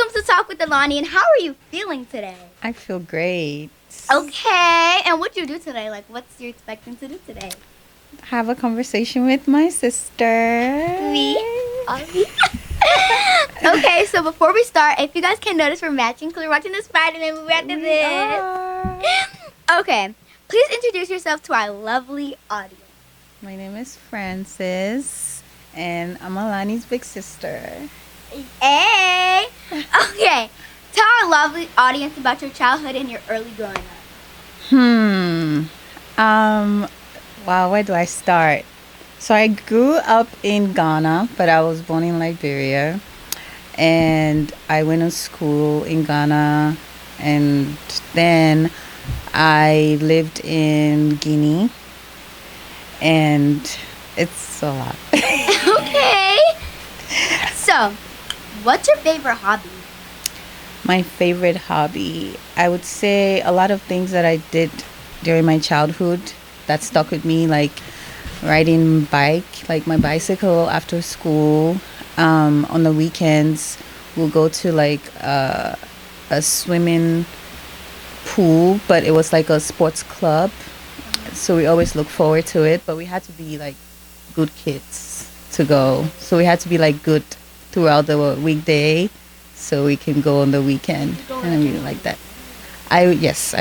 welcome to Talk with Ailani, and how are you feeling today? I feel great. Okay, and what you do today? Like, what's you expecting to do today? Have a conversation with my sister. Me? Okay, so before we start, if you guys can notice, we're matching because we're watching the Spider-Man movie after this. Okay, please introduce yourself to our lovely audience. My name is Frances, and I'm Ailani's big sister. Hey! Okay, tell our lovely audience about your childhood and your early growing up. Wow, where do I start? So I grew up in Ghana, but I was born in Liberia. And I went to school in Ghana, and then I lived in Guinea. And it's a lot. Okay. So, what's your favorite hobby? My favorite hobby, I would say a lot of things that I did during my childhood that stuck with me, like riding bike, like my bicycle after school. On the weekends, we'll go to like a swimming pool, but it was like a sports club. So we always look forward to it, but we had to be like good kids to go. So we had to be like good throughout the weekday so we can go on the weekend. And I really like that. I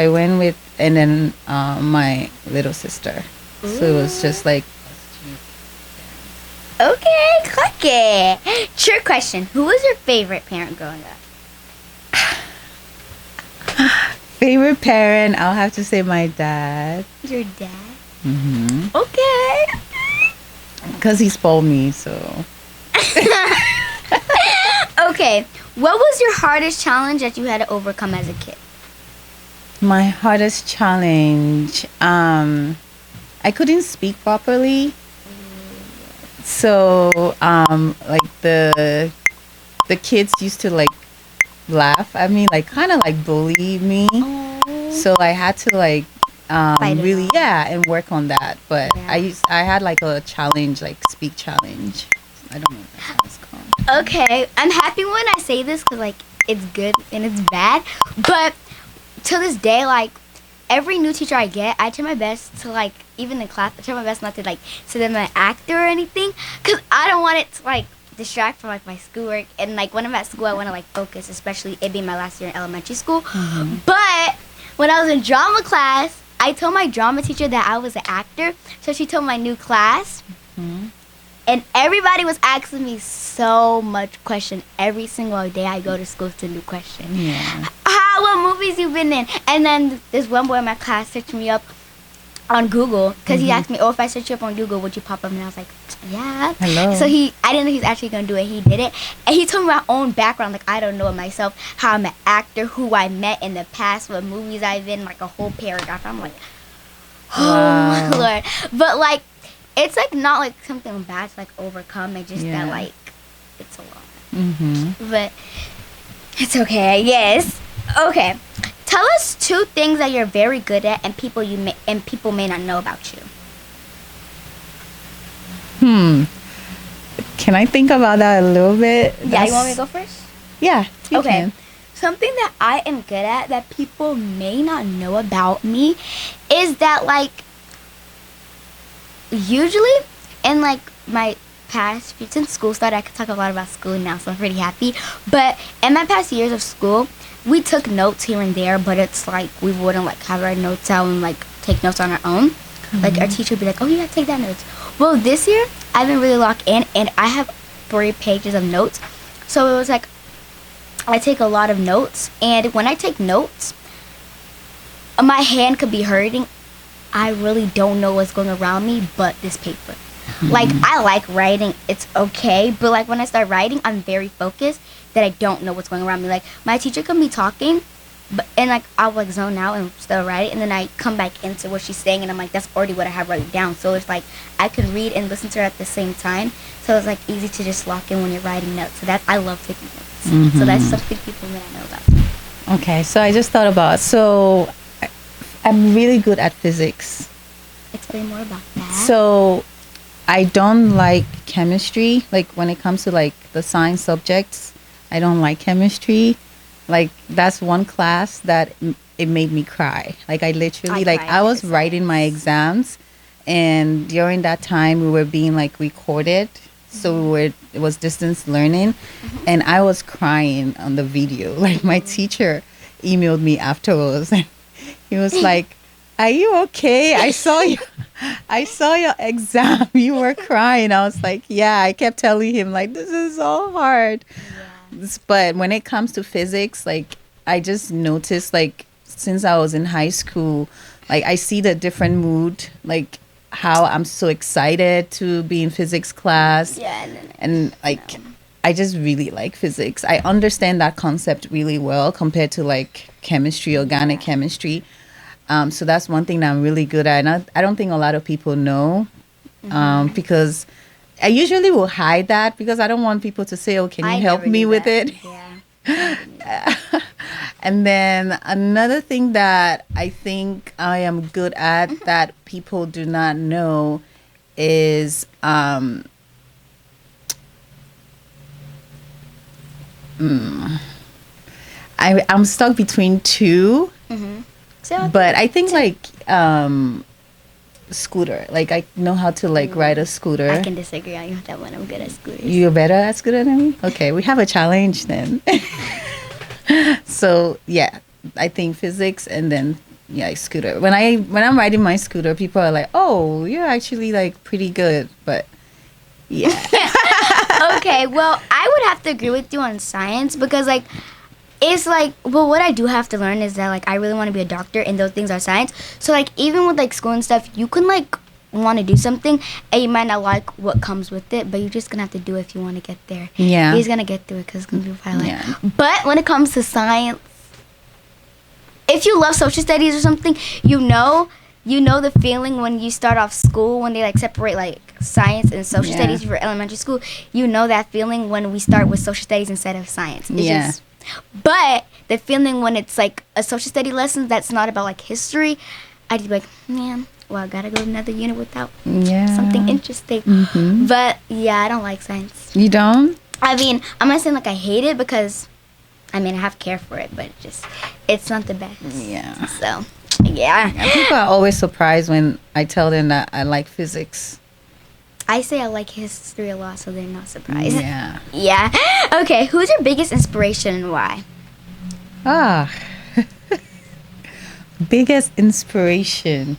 went with, and then my little sister. So it was just like. Okay, click it. Trick question. Who was your favorite parent growing up? Favorite parent, I'll have to say my dad. Your dad? Mm-hmm. Okay. Because he spoiled me, so. Okay. What was your hardest challenge that you had to overcome as a kid? My hardest challenge, I couldn't speak properly. So, like the kids used to like laugh at me, like kind of like bully me. Oh. So I had to like really and work on that. But Yeah. I had like a challenge, like speak challenge. I don't know if that's how it's called. Okay. I'm happy when I say this because, like, it's good and it's bad. But to this day, like, every new teacher I get, I try my best to, like, even in class, I try my best not to, like, say them an actor or anything. Because I don't want it to, like, distract from, like, my schoolwork. And, like, when I'm at school, I want to, like, focus, especially it being my last year in elementary school. Mm-hmm. But when I was in drama class, I told my drama teacher that I was an actor. So she told my new class. Mm-hmm. And everybody was asking me so much question. Every single day I go to school to new question. Yeah. What movies you been in? And then this one boy in my class searched me up on Google because he asked me, if I search you up on Google, would you pop up? And I was like, yeah. Hello. So I didn't know he was actually going to do it. He did it. And he told me my own background. Like, I don't know it myself, how I'm an actor, who I met in the past, what movies I've been, like a whole paragraph. I'm like, oh, Wow. my Lord. But, like, it's, like, not, like, something bad to, like, overcome. It's just that, like, it's a lot. Mm-hmm. But it's okay, yes. Okay. Tell us 2 things that you're very good at and people may not know about you. Can I think about that a little bit? Yeah, you want me to go first? Yeah. You Okay. can. Something that I am good at that people may not know about me is that, like, usually in, like, my past, since school started, I could talk a lot about school now, so I'm pretty happy. But in my past years of school, we took notes here and there, but it's like we wouldn't, like, have our notes out and, like, take notes on our own. Mm-hmm. Like, our teacher would be like, oh, you gotta take that notes. Well, this year, I've been really locked in, and I have 3 pages of notes. So it was like, I take a lot of notes, and when I take notes, my hand could be hurting. I really don't know what's going around me but this paper. Mm-hmm. Like, I like writing, it's okay, but, like, when I start writing, I'm very focused that I don't know what's going around me. Like, my teacher could be talking, and, like, I'll, like, zone out and still write it, and then I come back into what she's saying, and I'm like, that's already what I have written down. So it's like I could read and listen to her at the same time. So it's, like, easy to just lock in when you're writing notes. So I love taking notes. Mm-hmm. So that's something people may not know about. Okay, so I just thought about, so I'm really good at physics. Explain more about that. So I don't like chemistry. Like, when it comes to, like, the science subjects, I don't like chemistry. Like that's one class that it made me cry. Like I literally like cried I was for writing my science. exams, and during that time we were being like recorded. So it was distance learning, and I was crying on the video. Like my teacher emailed me afterwards, and he was like, "Are you okay? I saw your exam. You were crying." I was like, "Yeah." I kept telling him like, "This is so hard." But when it comes to physics, like I just noticed like since I was in high school, like I see the different mood, like how I'm so excited to be in physics class. Yeah, And like I just really like physics. I understand that concept really well compared to like chemistry, organic chemistry. So that's one thing that I'm really good at. And I don't think a lot of people know, because I usually will hide that because I don't want people to say, "Oh, can you help never me knew with that. it?" Yeah. And then another thing that I think I am good at that people do not know is I'm stuck between two, So but I think like scooter. Like I know how to like ride a scooter. I can disagree on you with that one. I'm good at scooters. You're better at scooter than me? Okay, we have a challenge then. So yeah, I think physics and then yeah, scooter. When I'm riding my scooter, people are like, "Oh, you're actually like pretty good." But yeah. Okay, well, I would have to agree with you on science because, like, it's like, well, what I do have to learn is that, like, I really want to be a doctor, and those things are science. So, like, even with, like, school and stuff, you can, like, want to do something, and you might not like what comes with it, but you're just going to have to do it if you want to get there. Yeah. You're just going to get through it because it's going to be violent. Yeah. But when it comes to science, if you love social studies or something, you know the feeling when you start off school, when they like separate like science and social studies for elementary school. You know that feeling when we start with social studies instead of science. But the feeling when it's like a social study lesson that's not about like history, I'd be like, man, well, I gotta go to another unit without something interesting. But yeah, I don't like science. You don't? I mean, I'm not saying like I hate it because I mean I have care for it, but it's not the best. Yeah. So yeah. And people are always surprised when I tell them that I like physics. I say I like history a lot, so they're not surprised. Yeah. Yeah. Okay, who's your biggest inspiration and why? Biggest inspiration.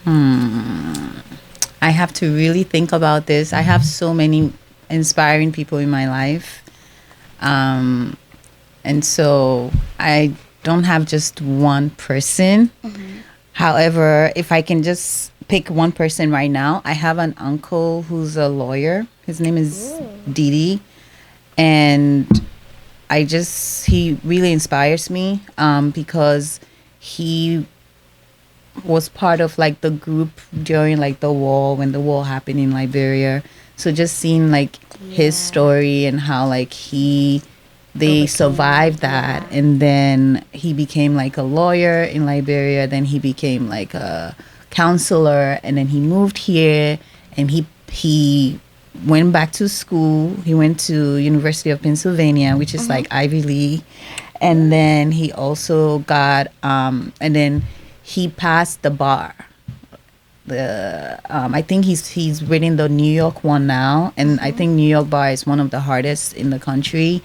I have to really think about this. I have so many inspiring people in my life. And so I don't have just one person. However, if I can just pick one person right now, I have an uncle who's a lawyer. His name is Didi. And he really inspires me because he was part of like the group during like the war, when the war happened in Liberia. So just seeing like his story and how like they survived that, and then he became like a lawyer in Liberia, then he became like a counselor, and then he moved here, and he went back to school. He went to University of Pennsylvania, which is like Ivy League, and then he also got and then he passed the bar. I think he's written the New York one now, and I think New York bar is one of the hardest in the country.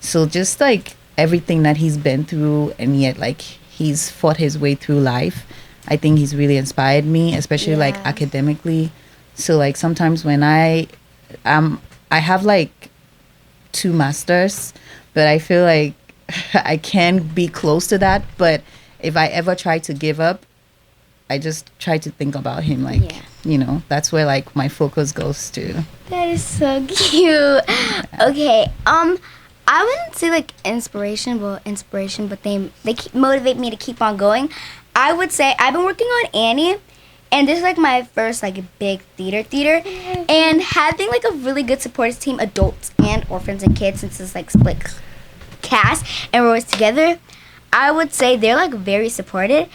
So just like everything that he's been through, and yet like he's fought his way through life, I think he's really inspired me, especially like academically. So like sometimes when I have like 2 masters, but I feel like I can be close to that. But if I ever try to give up, I just try to think about him, like, you know, that's where like my focus goes to. That is so cute. Okay, I wouldn't say like inspiration, but they motivate me to keep on going. I would say I've been working on Annie, and this is like my first like big theater, and having like a really good support team, adults and orphans and kids, since it's like split cast and we're always together. I would say they're like very supportive,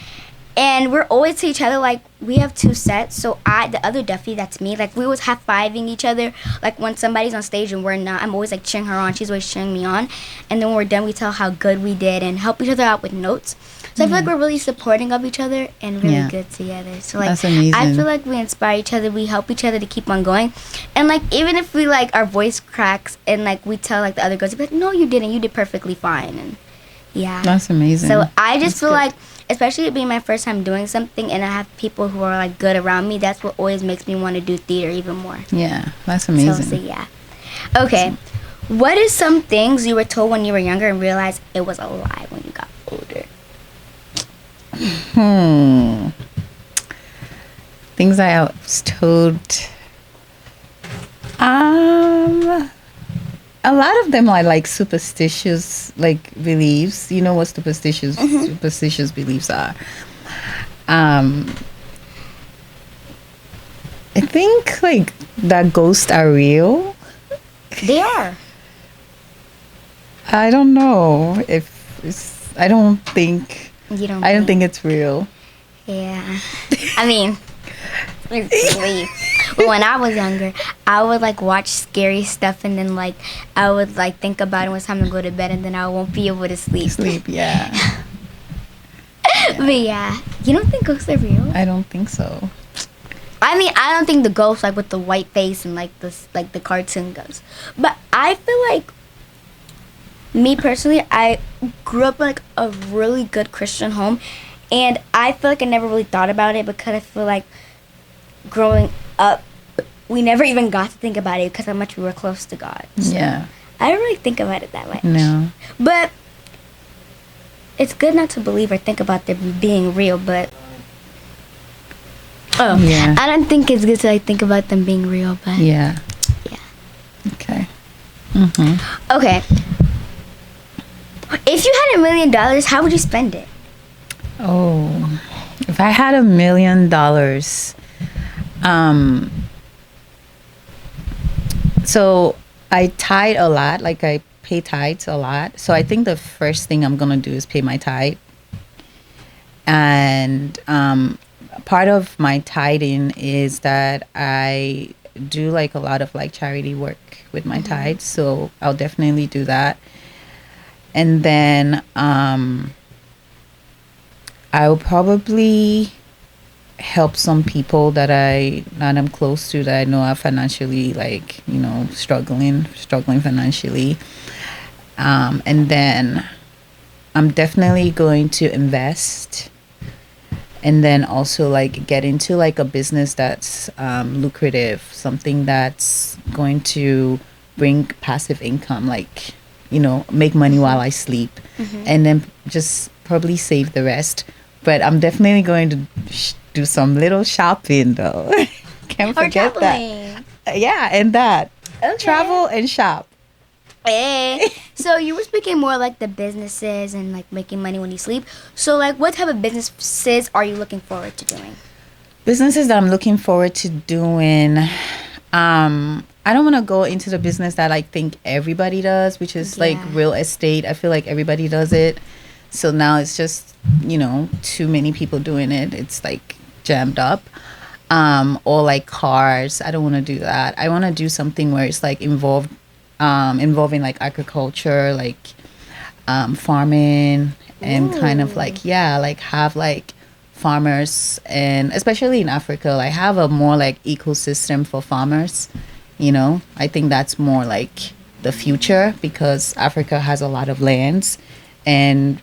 And we're always to each other, like, we have two sets. So the other Duffy, that's me, like, we always high-fiving each other. Like, when somebody's on stage and we're not, I'm always, like, cheering her on. She's always cheering me on. And then when we're done, we tell how good we did and help each other out with notes. So I feel like we're really supporting of each other and really good together. So, like, that's amazing. I feel like we inspire each other. We help each other to keep on going. And, like, even if we, like, our voice cracks and, like, we tell, like, the other girls, they'll be like, no, you didn't. You did perfectly fine. And, yeah. That's amazing. So I just feel good. like, especially it being my first time doing something and I have people who are, like, good around me, that's what always makes me want to do theater even more. Yeah, that's amazing. So yeah. Okay. What is some things you were told when you were younger and realized it was a lie when you got older? Things I was told. A lot of them are like superstitious, like beliefs. You know what superstitious beliefs are. I think like that ghosts are real. They are. I don't know if it's. I don't think. You don't. I don't think it's real. Yeah. I mean, believe. But when I was younger, I would like watch scary stuff and then like I would like think about it when it's time to go to bed and then I won't be able to sleep. Yeah. But yeah, you don't think ghosts are real? I don't think so. I mean, I don't think the ghost like with the white face and like this like the cartoon ghost. But I feel like me personally, I grew up in like a really good Christian home, and I feel like I never really thought about it because I feel like growing up, we never even got to think about it because how much we were close to God. So Yeah. I don't really think about it that much. No. But it's good not to believe or think about them being real, but Yeah. I don't think it's good to like think about them being real, but Yeah. yeah. Okay. Okay. If you had $1 million, how would you spend it? Oh, if I had $1 million, so I tithe a lot, like I pay tithes a lot. So I think the first thing I'm gonna do is pay my tithe. And part of my tithing is that I do like a lot of like charity work with my tithes. So I'll definitely do that. And then I'll probably help some people that I'm close to that I know are financially like, you know, struggling financially. And then I'm definitely going to invest and then also like get into like a business that's lucrative, something that's going to bring passive income, like, you know, make money while I sleep, and then just probably save the rest. But I'm definitely going to do some little shopping though. Can't forget that. Yeah, and that. Okay. Travel and shop. Hey. So you were speaking more like the businesses and like making money when you sleep. So like what type of businesses are you looking forward to doing? Businesses that I'm looking forward to doing. I don't want to go into the business that I think everybody does, which is like real estate. I feel like everybody does it. So now it's just, you know, too many people doing it. It's like jammed up. Or like cars. I don't want to do that. I want to do something where it's like involving like agriculture, like farming, and kind of like, yeah, like have like farmers, and especially in Africa, like have a more like ecosystem for farmers. You know, I think that's more like the future because Africa has a lot of lands, and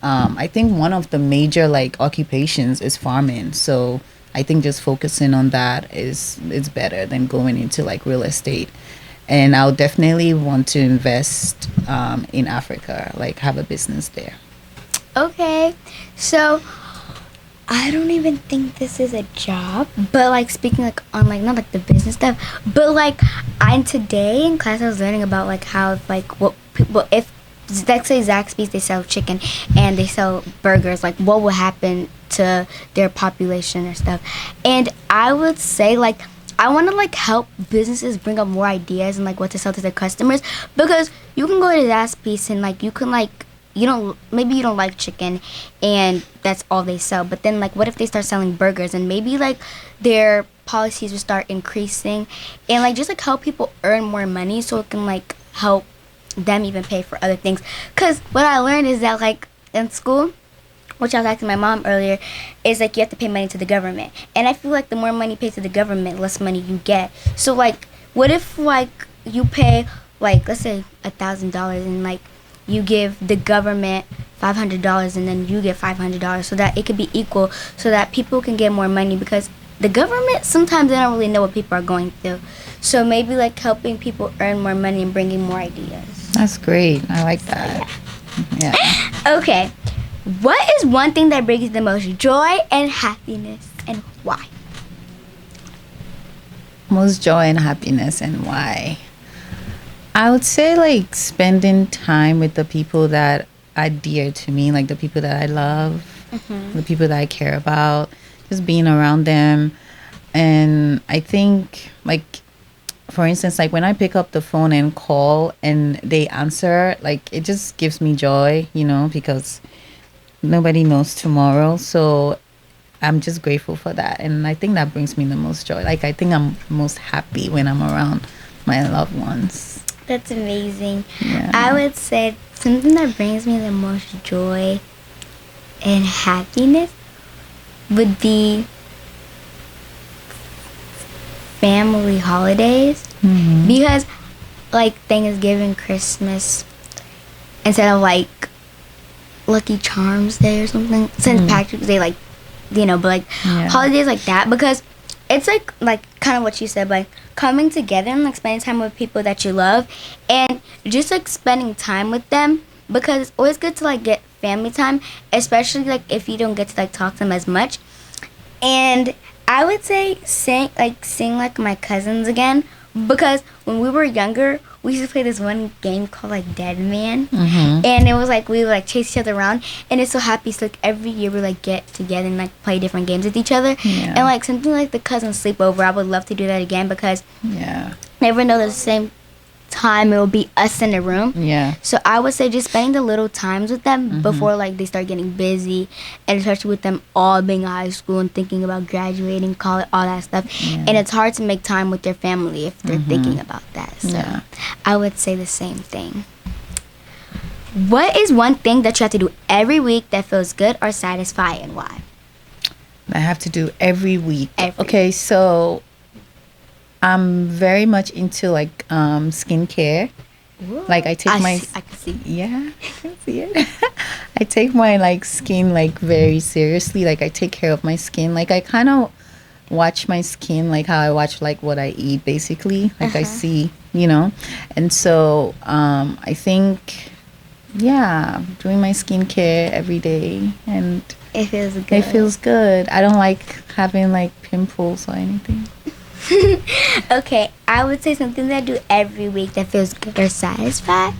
I think one of the major like occupations is farming. So I think just focusing on that is better than going into like real estate. And I'll definitely want to invest in Africa, like have a business there. Okay. So I don't even think this is a job, but like speaking like on like not like the business stuff, but like today in class I was learning about like how like what people, if let's say Zaxby's, they sell chicken and they sell burgers, like what will happen to their population or stuff. And I would say like I want to like help businesses bring up more ideas and like what to sell to their customers, because you can go to Zaxby's and like you can like maybe you don't like chicken and that's all they sell, but then like what if they start selling burgers, and maybe like their policies will start increasing and like just like help people earn more money so it can like help them even pay for other things. Because what I learned is that like in school, which I was asking my mom earlier, is like you have to pay money to the government, and I feel like the more money you pay to the government, less money you get. So like what if like you pay like let's say $1,000 and like you give the government $500 and then you get $500 so that it could be equal, so that people can get more money, because the government sometimes they don't really know what people are going through. So maybe like helping people earn more money and bringing more ideas. That's great. I like that. Yeah. Okay. What is one thing that brings you the most joy and happiness, and why? Most joy and happiness, and why? I would say like spending time with the people that are dear to me, like the people that I love, the people that I care about, just being around them. And I think like, for instance, like when I pick up the phone and call and they answer, like it just gives me joy, because nobody knows tomorrow. So I'm just grateful for that. And I think that brings me the most joy. Like I think I'm most happy when I'm around my loved ones. That's amazing. Yeah. I would say something that brings me the most joy and happiness would be family holidays. Because like Thanksgiving, Christmas, instead of like Lucky Charms Day or something, St. Patrick's Day, like but like holidays like that, because it's like kind of what you said, like coming together and like spending time with people that you love, and just like spending time with them, because it's always good to like get family time, especially like if you don't get to like talk to them as much. And I would say seeing like my cousins again, because when we were younger, we used to play this one game called like Dead Man, and it was like we would like chase each other around, and it's so happy. So like every year we like get together and like play different games with each other, and like something like the cousin sleepover. I would love to do that again, because never know the same time it will be us in the room. So I would say just spending the little times with them before like they start getting busy, and especially with them all being in high school and thinking about graduating, college, all that stuff. And it's hard to make time with their family if they're thinking about that. So I would say the same thing. What is one thing that you have to do every week that feels good or satisfying, and why? I have to do every week. Okay, so I'm very much into like skincare. Ooh. Like I can see. Yeah, I can see it. I take my like skin like very seriously. Like I take care of my skin. Like I kind of watch my skin like how I watch like what I eat, basically. Like I see, And so I think doing my skincare every day, and it feels good. It feels good. I don't like having like pimples or anything. Okay, I would say something that I do every week that feels good or satisfied.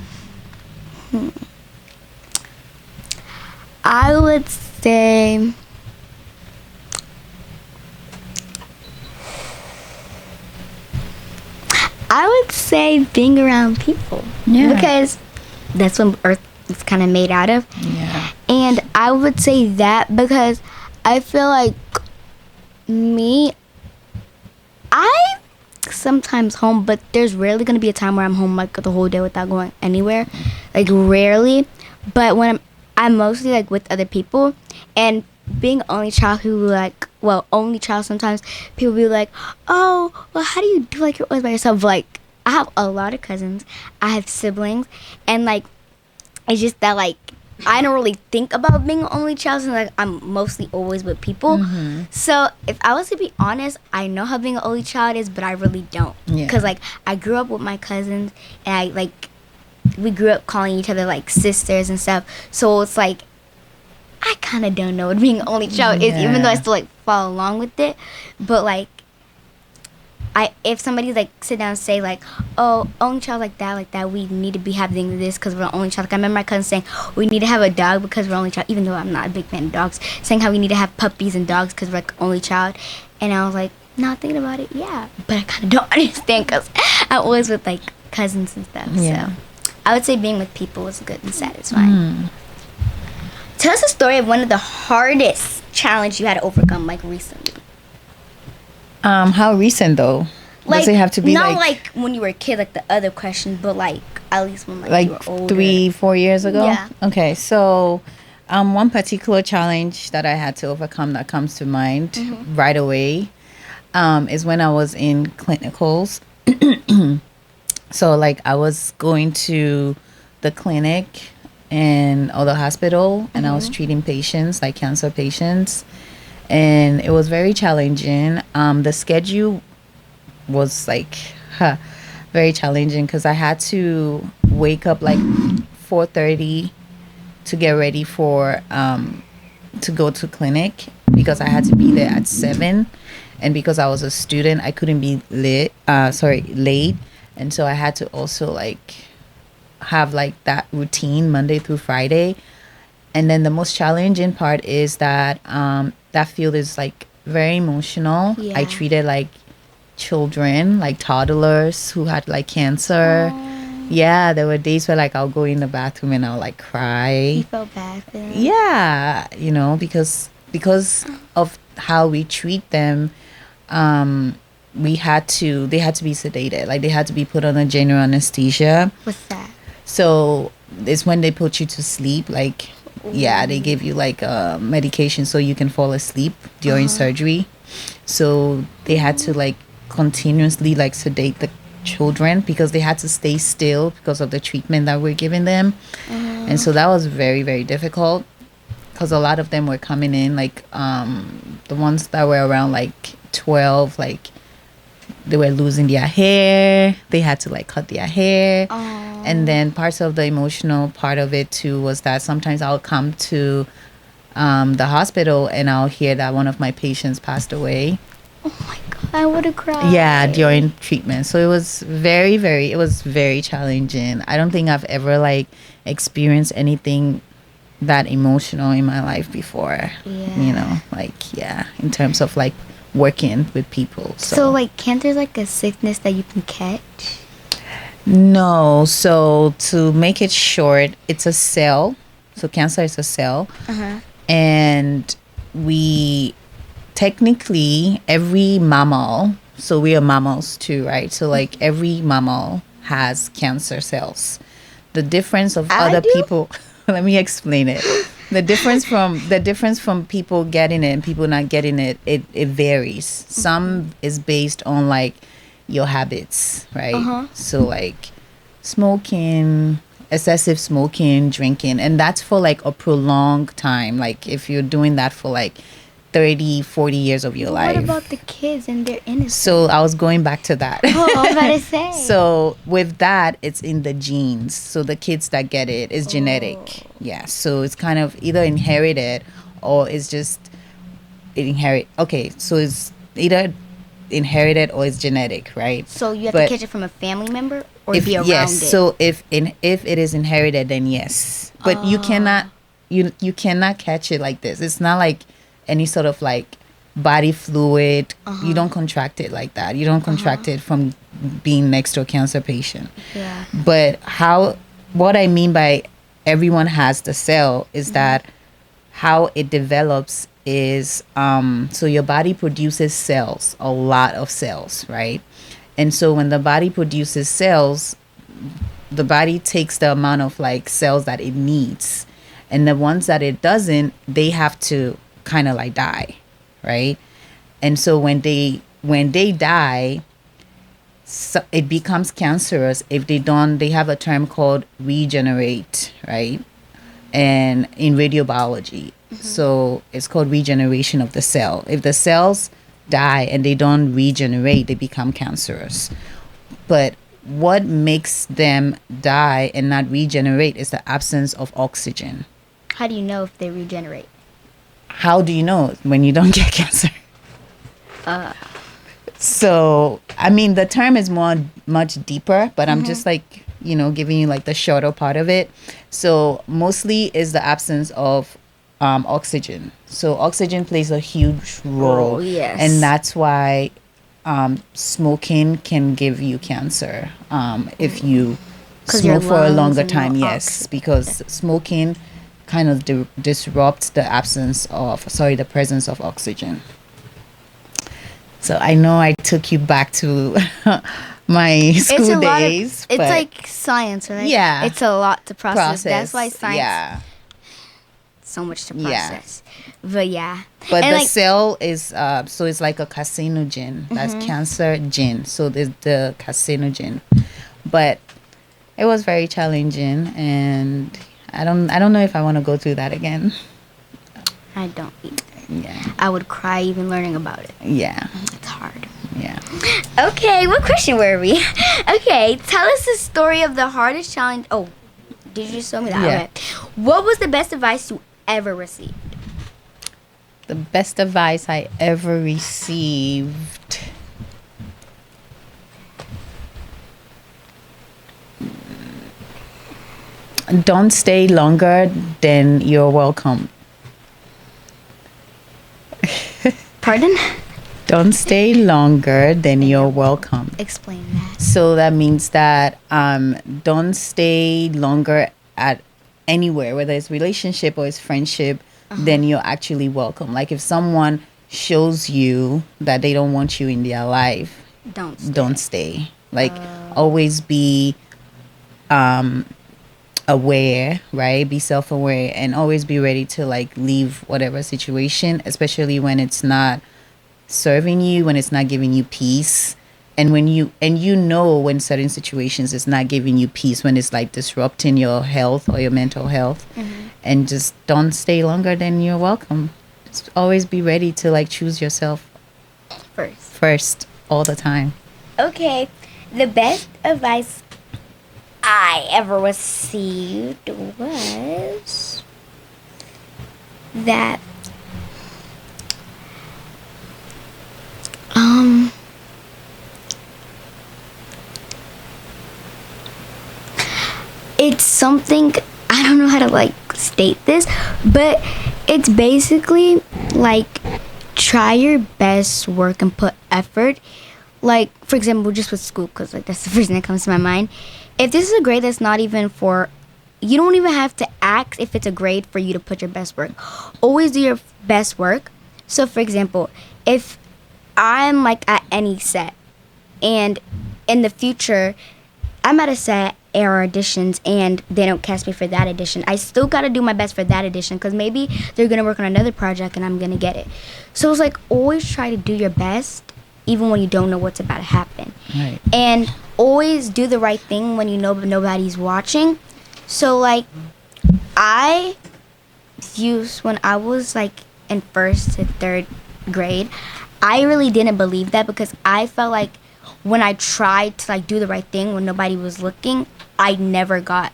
I would say being around people. Because that's what Earth is kind of made out of. And I would say that because I feel like I sometimes home, but there's rarely going to be a time where I'm home like the whole day without going anywhere. Like rarely. But when I'm mostly like with other people, and being only child only child, sometimes people be like, oh, well, how do you do like you're always by yourself? Like I have a lot of cousins, I have siblings, and like it's just that like I don't really think about being an only child, and like I'm mostly always with people. So if I was to be honest, I know how being an only child is, but I really don't. Because like I grew up with my cousins, and we grew up calling each other like sisters and stuff. So it's like I kind of don't know what being an only child is, even though I still like follow along with it. But like if somebody like sit down and say like, oh, only child like that, we need to be having this because we're the only child. Like I remember my cousin saying we need to have a dog because we're only child, even though I'm not a big fan of dogs, saying how we need to have puppies and dogs because we're like only child. And I was like, not thinking about it, but I kind of don't understand because I'm always with like cousins and stuff. So I would say being with people was good and satisfying. tell us a story of one of the hardest challenge you had to overcome, like recently. How recent though? Like, Does it have to be not like when you were a kid, like the other question, but like at least when like you were older. 3-4 years ago? Yeah. Okay, so one particular challenge that I had to overcome that comes to mind right away is when I was in clinicals. So like I was going to the clinic and or the hospital, and I was treating patients, like cancer patients, and it was very challenging. The schedule was like very challenging because I had to wake up like 4:30 to get ready for to go to clinic because I had to be there at 7, and because I was a student I couldn't be late, and so I had to also like have like that routine Monday through Friday. And then the most challenging part is that that field is like very emotional. Yeah. I treated like children, like toddlers who had like cancer. Yeah, there were days where like I'll go in the bathroom and I'll like cry. You felt bad for them. Yeah, you know, because of how we treat them, they had to be sedated, like they had to be put on a general anesthesia. What's that? So it's when they put you to sleep, like yeah, they give you like medication so you can fall asleep during surgery. So they had to like continuously like sedate the children because they had to stay still because of the treatment that we're giving them. And so that was very, very difficult because a lot of them were coming in like the ones that were around like 12, like they were losing their hair, they had to like cut their hair. And then parts of the emotional part of it too was that sometimes I'll come to the hospital and I'll hear that one of my patients passed away. Oh my god, I would have cried. Yeah, during treatment. So it was very challenging. I don't think I've ever like experienced anything that emotional in my life before. Yeah. You know, like yeah, in terms of like working with people. So like cancer is like a sickness that you can catch? No, so to make it short, it's a cell. So cancer is a cell. And we technically every mammal, so we are mammals too, right? So like every mammal has cancer cells. The difference of other people let me explain it. The difference from people getting it and people not getting it, it varies. Some is based on like your habits, right? So like smoking, excessive smoking, drinking, and that's for like a prolonged time. Like if you're doing that for like 30-40 years of your life. What about the kids and their innocence? So I was going back to that. Oh, I was about to say. So with that, it's in the genes. So the kids that get it is genetic. Yeah. So it's kind of either inherited or it's just inherit. Okay. So it's either inherited or it's genetic, right? So you have to catch it from a family member or be around yes, it? so if it is inherited, then yes. But you cannot catch it like this. It's not like any sort of like body fluid. You don't contract it like that. You don't contract it from being next to a cancer patient. Yeah. But what I mean by everyone has the cell is that how it develops is so your body produces cells, a lot of cells, right? And so when the body produces cells, the body takes the amount of like cells that it needs, and the ones that it doesn't, they have to kind of like die, right? And so when they die, so it becomes cancerous if they don't. They have a term called regenerate, right? And in radiobiology, so it's called regeneration of the cell. If the cells die and they don't regenerate, they become cancerous. But what makes them die and not regenerate is the absence of oxygen. How do you know if they regenerate? How do you know when you don't get cancer? So, I mean, the term is much deeper, but I'm just like, giving you like the shorter part of it. So mostly is the absence of oxygen. So oxygen plays a huge role. Oh, yes. And that's why smoking can give you cancer if you Your smoke for a lungs longer and time. your Yes, because smoking kind of disrupt the presence of oxygen. So I know I took you back to my school days. It's like science, right? Yeah. It's a lot to process. That's why science. Yeah. So much to Yeah. process. But yeah. But And the like, cell is so it's like a carcinogen. That's cancer gene. So there's the carcinogen. But it was very challenging, and I don't know if I want to go through that again. I don't either. Yeah. I would cry even learning about it. Yeah. It's hard. Yeah. Okay, what question were we? Okay, tell us the story of the hardest challenge. Oh, did you show me that? Yeah. Okay. What was the best advice you ever received? The best advice I ever received. Don't stay longer than you're welcome. Pardon? Don't stay longer than you're welcome. Explain that. So that means that don't stay longer at anywhere, whether it's relationship or it's friendship, then you're actually welcome. Like if someone shows you that they don't want you in their life, don't stay. Like always be aware, right? Be self-aware and always be ready to like leave whatever situation, especially when it's not serving you, when it's not giving you peace, and when when certain situations it's not giving you peace, when it's like disrupting your health or your mental health. And just don't stay longer than you're welcome. Just always be ready to like choose yourself first all the time. Okay, the best advice I ever received was that it's something, I don't know how to like state this, but it's basically like try your best, work and put effort. Like for example, just with school, because like that's the first thing that comes to my mind. If this is a grade that's not even for, you don't even have to ask if it's a grade for you to put your best work. Always do your best work. So for example, if I'm like at any set and in the future I'm at a set or auditions and they don't cast me for that audition, I still got to do my best for that audition because maybe they're going to work on another project and I'm going to get it. So it's like always try to do your best even when you don't know what's about to happen. Right. And always do the right thing when you know nobody's watching. So like I used, when I was like in first to third grade, I really didn't believe that because I felt like when I tried to like do the right thing when nobody was looking, I never got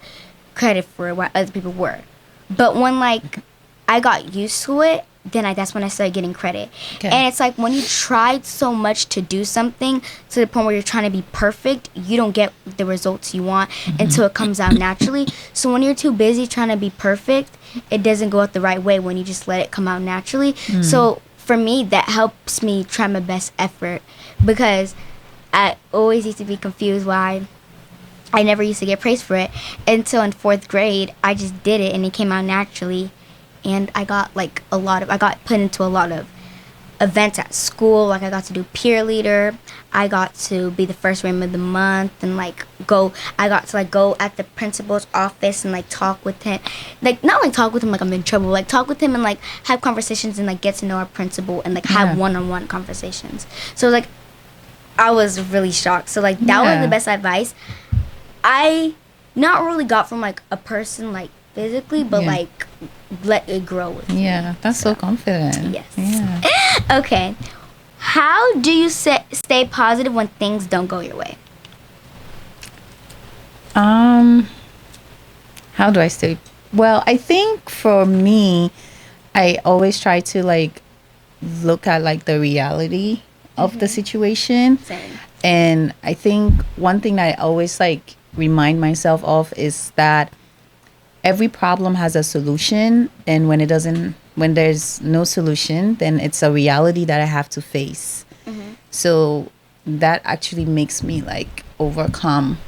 credit for what other people were. But when like I got used to it, then that's when I started getting credit. Okay. And it's like when you tried so much to do something to the point where you're trying to be perfect, you don't get the results you want until it comes out naturally. So when you're too busy trying to be perfect, it doesn't go out the right way when you just let it come out naturally. So for me, that helps me try my best effort because I always used to be confused why I never used to get praised for it until in fourth grade. I just did it and it came out naturally. And I got like I got put into a lot of events at school. Like I got to do peer leader. I got to be the first room of the month and like I got to like go at the principal's office and like talk with him. Like not like talk with him like I'm in trouble. Like talk with him and like have conversations and like get to know our principal and like have one-on-one conversations. So like I was really shocked. So like that was the best advice I not really got from like a person like physically, but like let it grow with me. Yeah, that's so confident. Yes. Yeah. Okay. How do you stay positive when things don't go your way? How do I stay? Well, I think for me, I always try to like look at like the reality of the situation. Same. And I think one thing that I always like remind myself of is that every problem has a solution, and when there's no solution, then it's a reality that I have to face. So that actually makes me like overcome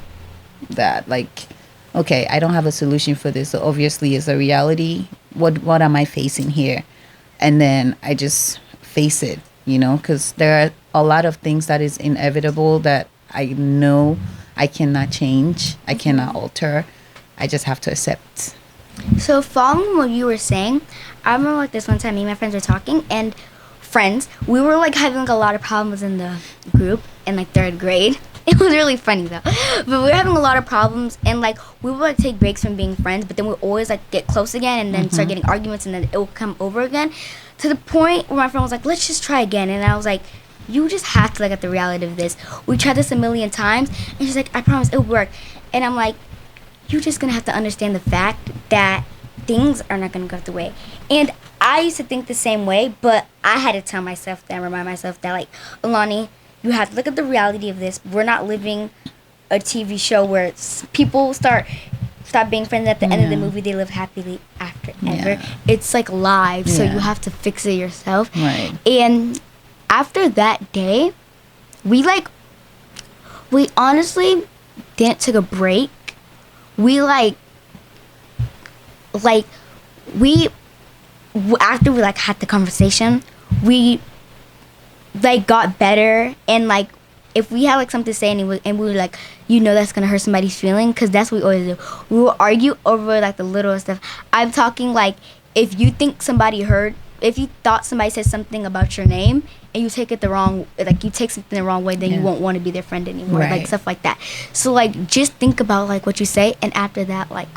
that. Like okay, I don't have a solution for this. So obviously, it's a reality. What am I facing here? And then I just face it, because there are a lot of things that is inevitable that I know I cannot change. I cannot alter. I just have to accept. So following what you were saying, I remember like this one time me and my friends were talking, and we were like having like a lot of problems in the group in like 3rd grade. It was really funny though. But we were having a lot of problems, and like we would like take breaks from being friends, but then we always like get close again and then start getting arguments, and then it will come over again to the point where my friend was like, let's just try again. And I was like, you just have to look at the reality of this. We tried this a million times, and she's like, I promise it'll work. And I'm like, you're just gonna have to understand the fact that things are not gonna go the way. And I used to think the same way, but I had to tell myself that and remind myself that, like, Ailani, you have to look at the reality of this. We're not living a TV show where people stop being friends at the end of the movie. They live happily after ever. It's like live, so you have to fix it yourself. Right. And after that day, we honestly didn't take a break. We after we like had the conversation, we like got better, and like if we had like something to say and we were like, that's gonna hurt somebody's feeling, because that's what we always do. We will argue over like the littlest stuff. I'm talking like if you thought somebody said something about your name and you take it the wrong, like you take something the wrong way, then you won't want to be their friend anymore, like stuff like that. So like just think about like what you say, and after that, like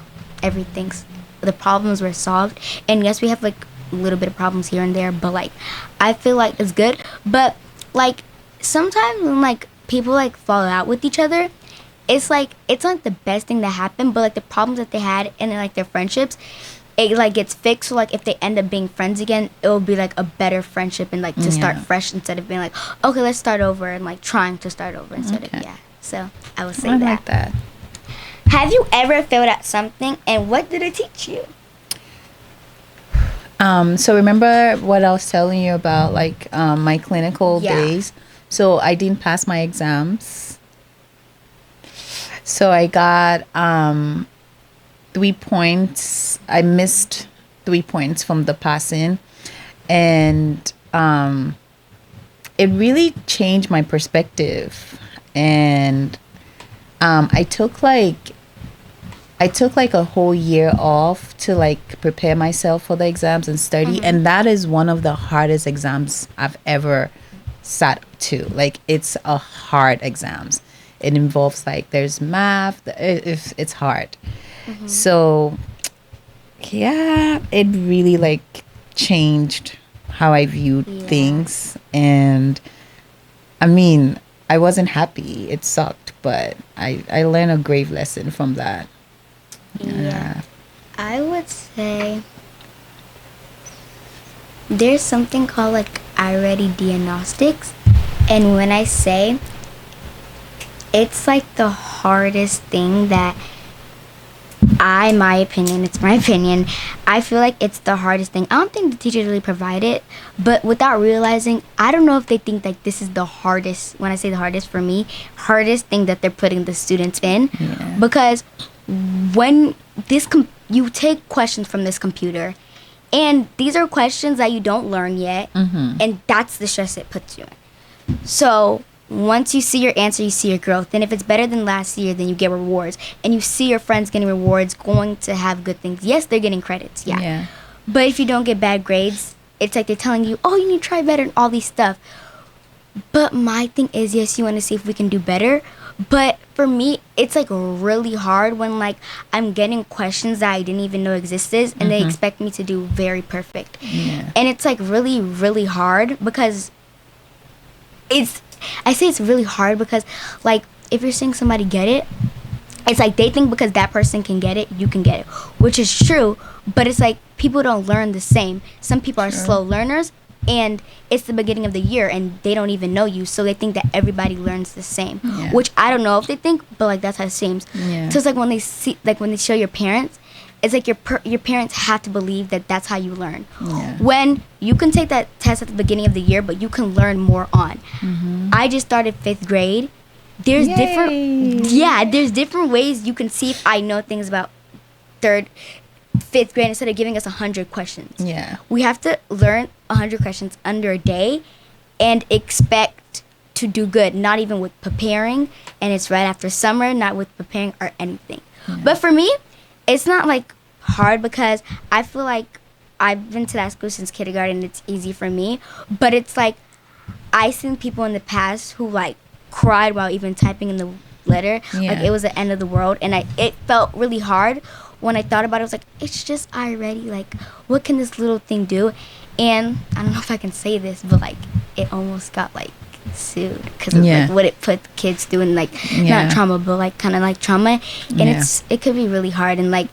the problems were solved. And yes, we have like a little bit of problems here and there, but like I feel like it's good. But like sometimes when like people like fall out with each other, it's not like the best thing that happened, but like the problems that they had and like their friendships, it like gets fixed. So like if they end up being friends again, it will be like a better friendship, and like to start fresh instead of being like, okay, let's start over, and like trying to start over instead of So I would say I like that. Have you ever failed at something, and what did it teach you? So remember what I was telling you about, like my clinical days. So I didn't pass my exams. So I got 3 points. I missed 3 points from the passing, and it really changed my perspective. And I took like a whole year off to like prepare myself for the exams and study. And that is one of the hardest exams I've ever sat to. Like it's a hard exams. It involves like there's math. It's hard. So yeah, it really like changed how I viewed things. And I mean, I wasn't happy. It sucked, but I learned a grave lesson from that. Yeah. I would say there's something called like Ailani diagnostics, and when I say it's like the hardest thing that it's my opinion, I feel like it's the hardest thing. I don't think the teachers really provide it, but without realizing, I don't know if they think like this is the hardest, when I say the hardest for me, hardest thing that they're putting the students in. Because when you take questions from this computer, and these are questions that you don't learn yet, and that's the stress it puts you in. So once you see your answer, you see your growth. And if it's better than last year, then you get rewards. And you see your friends getting rewards, going to have good things. Yes, they're getting credits, but if you don't get bad grades, it's like they're telling you, oh, you need to try better and all these stuff. But my thing is, yes, you want to see if we can do better. But for me, it's like really hard when like I'm getting questions that I didn't even know existed, and they expect me to do very perfect. And it's like really, really hard because I say it's really hard because like if you're seeing somebody get it, it's like they think because that person can get it, you can get it, which is true. But it's like people don't learn the same. Some people are slow learners, and it's the beginning of the year and they don't even know you, so they think that everybody learns the same, which I don't know if they think, but like that's how it seems. So it's like when they show your parents, it's like your parents have to believe that that's how you learn. When you can take that test at the beginning of the year, but you can learn more on. I just started 5th grade, there's Yay. there's different ways you can see if I know things about third, fifth grade instead of giving us 100 questions. Yeah. We have to learn 100 questions under a day and expect to do good, not even with preparing. And it's right after summer, not with preparing or anything. Yeah. But for me, it's not like hard because I feel like I've been to that school since kindergarten. It's easy for me. But it's like I've seen people in the past who like cried while even typing in the letter. Yeah. Like it was the end of the world. And it felt really hard. When I thought about it, I was like, it's just already, like, what can this little thing do? And I don't know if I can say this, but, like, it almost got, like, sued because of, like, what it put kids through and, like, not trauma, but, like, kind of, like, trauma. And it could be really hard. And, like,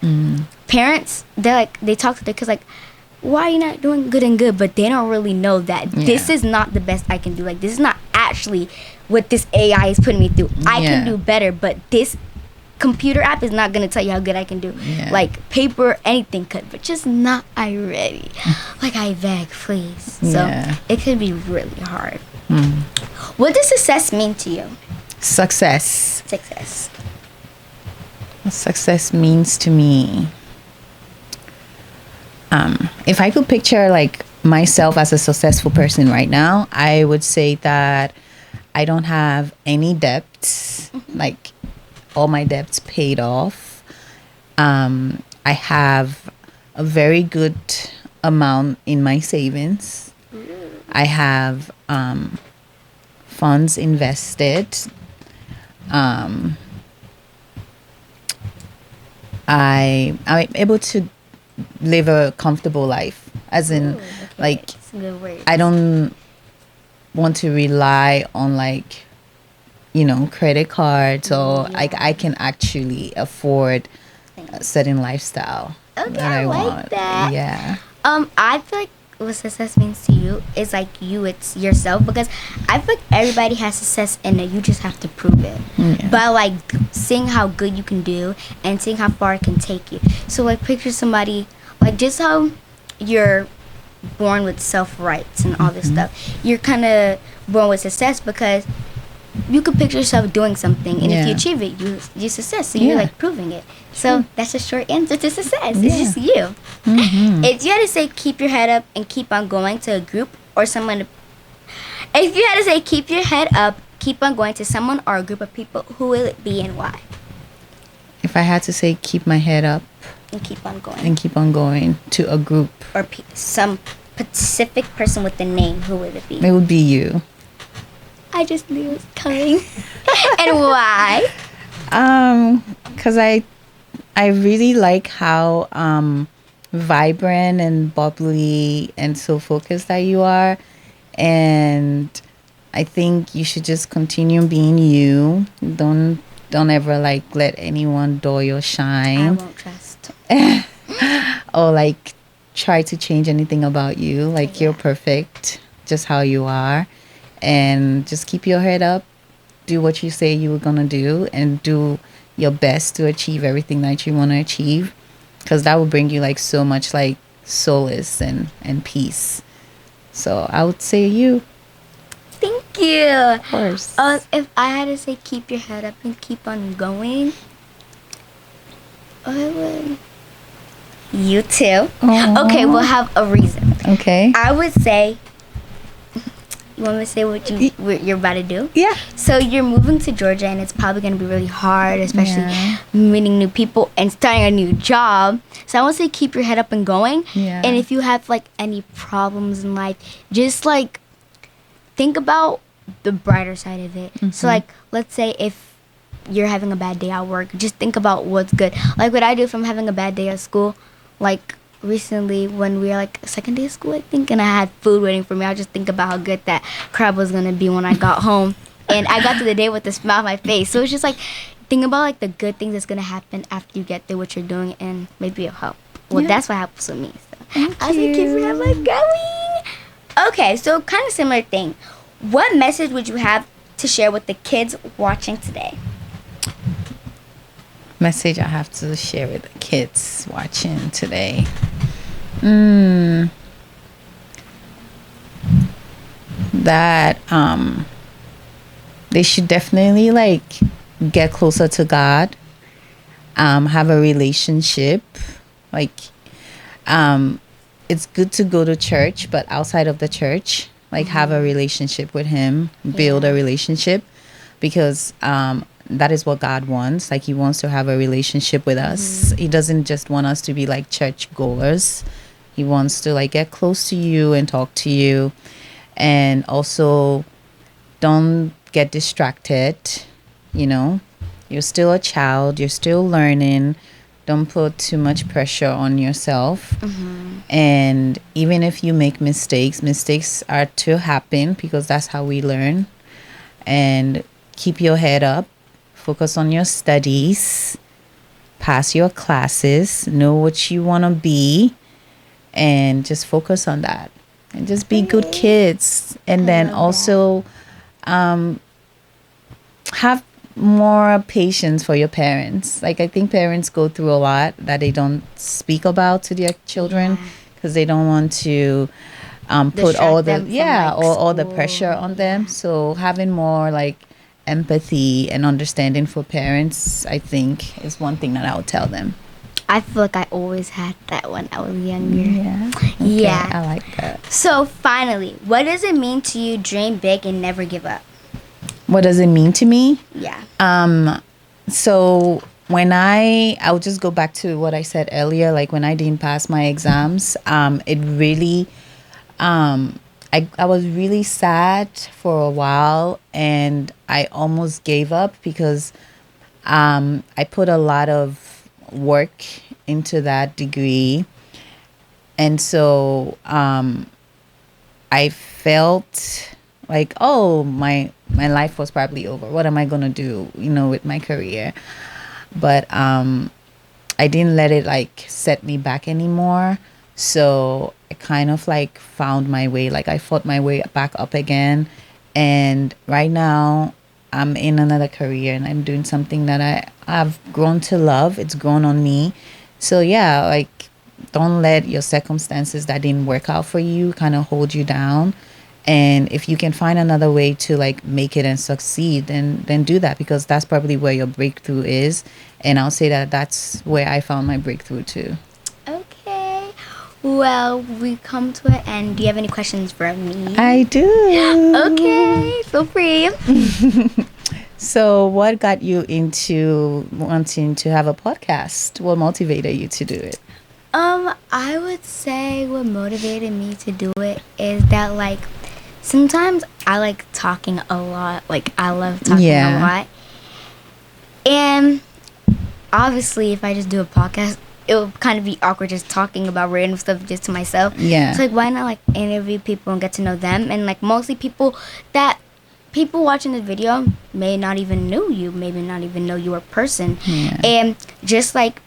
parents, they talk to their kids, like, why are you not doing good and good? But they don't really know that this is not the best I can do. Like, this is not actually what this AI is putting me through. I can do better, but this computer app is not going to tell you how good I can do. Like paper, anything could, but just not ready. Like I beg, please. So it could be really hard. What does success mean to you? Success. Success. What success means to me. If I could picture like myself as a successful person right now, I would say that I don't have any debts. Like all my debts paid off. I have a very good amount in my savings. I have funds invested. I'm able to live a comfortable life, as in like I don't want to rely on like credit cards, or like I can actually afford a certain lifestyle that I like want. that. Yeah. I feel like what success means to you is like it's yourself, because I feel like everybody has success in it. You just have to prove it by like seeing how good you can do and seeing how far it can take you. So like picture somebody like just how you're born with self-rights and all this stuff. You're kind of born with success because you could picture yourself doing something, and if you achieve it, you success. So you're like proving it. So that's a short answer to success. It's just you. If you had to say keep your head up and keep on going to a group or someone, if you had to say keep your head up, keep on going to someone or a group of people, who will it be and why? If I had to say keep my head up and keep on going to a group or some specific person with the name, who would it be? It would be you. I just knew it was coming. And why? Because I really like how vibrant and bubbly and so focused that you are, and I think you should just continue being you. Don't ever like let anyone dull your shine. I won't trust. Or like try to change anything about you. Like you're perfect just how you are. And just keep your head up, do what you say you were going to do, and do your best to achieve everything that you want to achieve, because that will bring you like so much like solace and peace. So I would say you. Thank you. Of course. If I had to say keep your head up and keep on going, I would. You too. Aww. Okay, we'll have a reason. Okay. I would say. You want me to say what you're about to do? Yeah. So you're moving to Georgia, and it's probably going to be really hard, especially meeting new people and starting a new job. So I want to say keep your head up and going. Yeah. And if you have like any problems in life, just like think about the brighter side of it. So like let's say if you're having a bad day at work, just think about what's good. Like what I do if I'm having a bad day at school, like recently when we were like second day of school, I think, and I had food waiting for me, I just think about how good that crab was gonna be when I got home, and I got to the day with a smile on my face. So it's just like think about like the good things that's gonna happen after you get through what you're doing, and maybe it'll help. Well, that's what happens with me. So I was like, keep your head up going. Okay, so kind of similar thing. What message would you have to share with the kids watching today? Message I have to share with the kids watching today. That They should definitely like get closer to God, have a relationship. Like, it's good to go to church, but outside of the church, like have a relationship with Him, build a relationship, because that is what God wants. Like He wants to have a relationship with us. He doesn't just want us to be like church goers. He wants to like get close to you and talk to you, and also don't get distracted. You know, you're still a child. You're still learning. Don't put too much pressure on yourself. And even if you make mistakes are to happen because that's how we learn. And keep your head up. Focus on your studies. Pass your classes. Know what you want to be. And just focus on that. And just be good kids. And then also have more patience for your parents. Like I think parents go through a lot that they don't speak about to their children because they don't want to put all the all the pressure on them. So having more like empathy and understanding for parents, I think, is one thing that I would tell them. I feel like I always had that when I was younger. Yeah. Okay, Yeah. I like that. So finally, what does it mean to you dream big and never give up? What does it mean to me? Yeah. So when I'll just go back to what I said earlier, like when I didn't pass my exams, it really, I was really sad for a while and I almost gave up because I put a lot of work into that degree. And so I felt like, oh, my life was probably over. What am I going to do, with my career? But I didn't let it like set me back anymore. So I kind of like found my way, like I fought my way back up again. And right now I'm in another career and I'm doing something that I've grown to love. It's grown on me. So yeah, like don't let your circumstances that didn't work out for you kind of hold you down. And if you can find another way to like make it and succeed, then do that, because that's probably where your breakthrough is. And I'll say that that's where I found my breakthrough too. Okay. Well, we come to an end. Do you have any questions for me? I do. Okay. Feel free. So what got you into wanting to have a podcast? What motivated you to do it? I would say what motivated me to do it is that like sometimes I like talking a lot. Like I love talking a lot. And obviously if I just do a podcast, it would kind of be awkward just talking about random stuff just to myself. Yeah. So like why not like interview people and get to know them, and like mostly people watching this video may not even know you, maybe not even know you a person. Yeah. And just like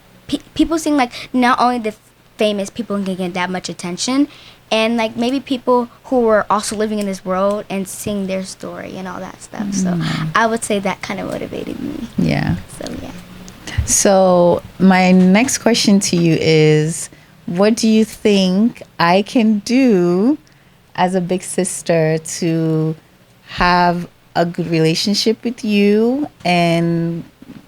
people seeing like not only the famous people can get that much attention, and like maybe people who are also living in this world and seeing their story and all that stuff. So I would say that kind of motivated me. Yeah. So yeah. So my next question to you is, what do you think I can do as a big sister to have a good relationship with you and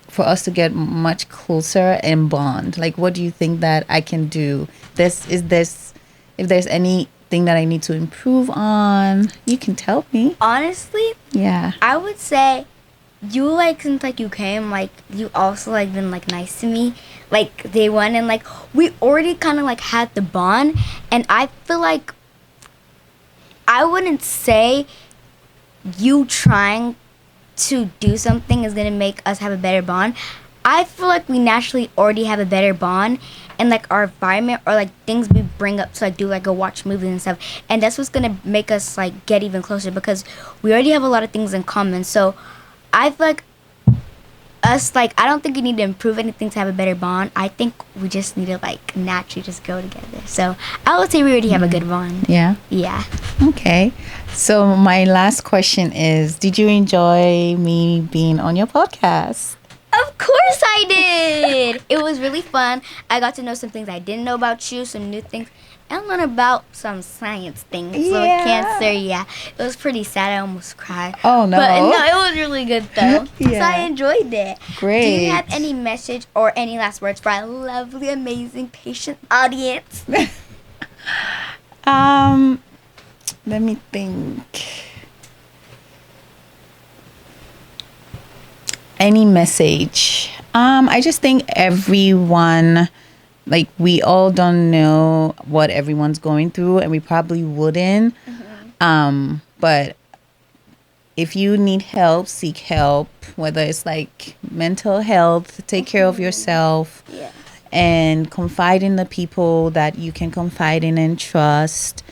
for us to get much closer and bond? Like, what do you think that I can do? If there's anything that I need to improve on, you can tell me. Honestly, Yeah. I would say you like since like you came, like you also like been like nice to me like day one, and like we already kind of like had the bond, and I feel like I wouldn't say you trying to do something is gonna make us have a better bond. I feel like we naturally already have a better bond, and like our environment or like things we bring up to like do like go watch movies and stuff, and that's what's gonna make us like get even closer because we already have a lot of things in common. So I feel like us, like I don't think you need to improve anything to have a better bond. I think we just need to like naturally just go together. So I would say we already have a good bond. Yeah. Yeah. Okay. So my last question is, did you enjoy me being on your podcast? Of course I did. It was really fun. I got to know some things I didn't know about you, some new things, and learn about some science things. So Yeah. cancer, yeah. It was pretty sad. I almost cried. Oh, no. But no, it was really good though. So Yeah. I enjoyed it. Great. Do you have any message or any last words for our lovely, amazing, patient audience? Let me think. Any message? I just think everyone, like, we all don't know what everyone's going through, and we probably wouldn't. But if you need help, seek help, whether it's like mental health, take care of yourself, Yeah. and confide in the people that you can confide in and trust.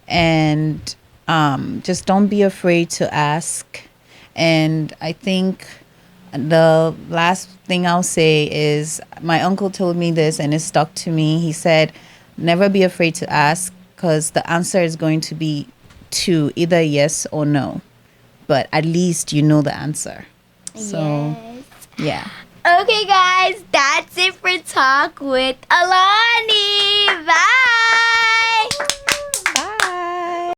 And just don't be afraid to ask. And I think the last thing I'll say is, my uncle told me this and it stuck to me. He said, never be afraid to ask, because the answer is going to be to either yes or no. But at least you know the answer. So, Yes. yeah. Okay, guys, that's it for Talk with Ailani. Bye.